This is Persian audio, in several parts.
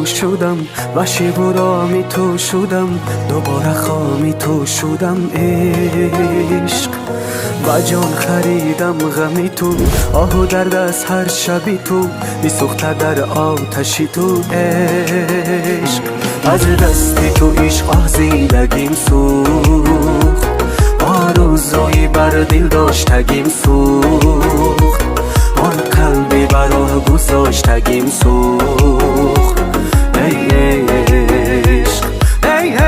شدم وحشی بود آمی تو شدم دوباره خامی تو شدم عشق و جان خریدم غمی تو آه و درد از هر شبی تو میسوخته در آتشی تو عشق از دستی تو عشق آه زندگیم سوخت آرزویی بر دل داشتگیم سوخت آن قلبی براه گذاشتگیم سوخت ای عشق ای عشق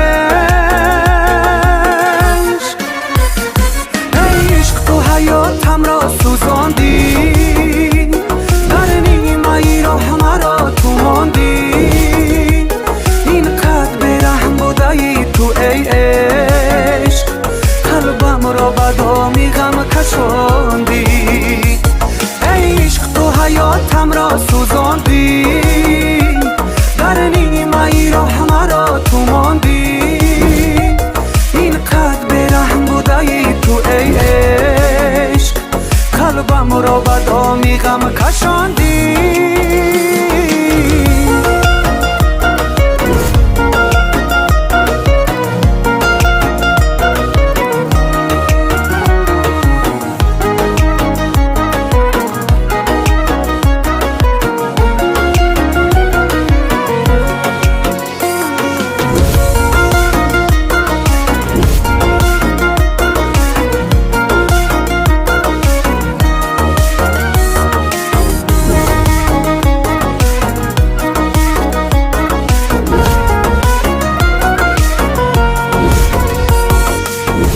ای عشق تو حیاتم را سوزاندی در نیمه ای راه مرا تو ماندی اینقدر برحم بوده ای تو ای عشق قلبم را به دامی غم کشاندی ای عشق تو حیاتم را سوزاندی در نیمه ای راه مرا تو ماندی اینقدر برحم بوده ای تو ای عشق قلبم را به دامی غم کشاندی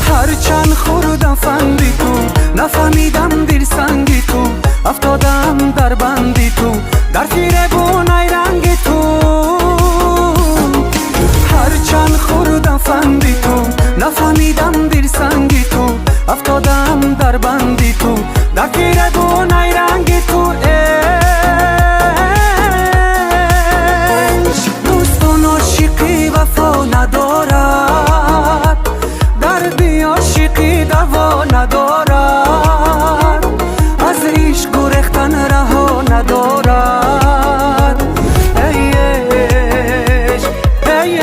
هرچند خوردم فندی تو نفهمیدم دل سنگی تو افتادم در بندی تو در خیره بونای رنگی تو هرچند خوردم فندی تو نفهمیدم دل سنگی تو افتادم در بندی تو در خیره بونای رنگی تو دوستان عاشقی وفا ندارد دردی عاشقی دوا ندارد از عشق گریختن رها ندارد ای عشق ای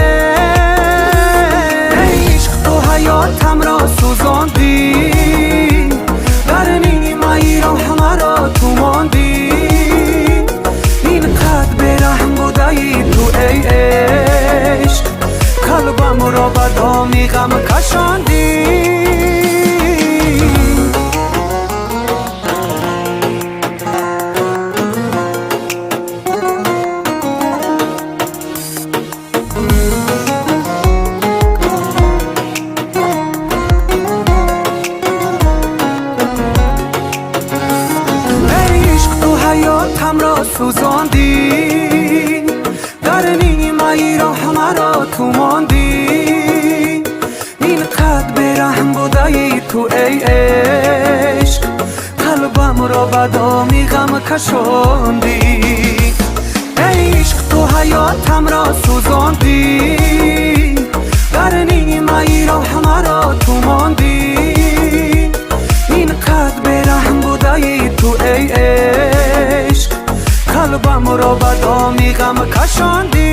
عشق تو حیاتم را سوزاندی در نیمه ای راه مرا تو ماندی اینقدر برحم بوده ای تو ای عشق قلبم را به دامی غم کشاندی ای عشق تو حیاتم را سوزاندی در نیمه ای راه مرا تو ماندی اینقدر برحم بوده ای تو ای عشق قلبم را به دامی غم کشاندی ای عشق تو حیاتم را سوزاندی در نیمه ای راه مرا تو ماندی اینقدر برحم بوده ای تو ای عشق قلبم را به دامی غم کشاندی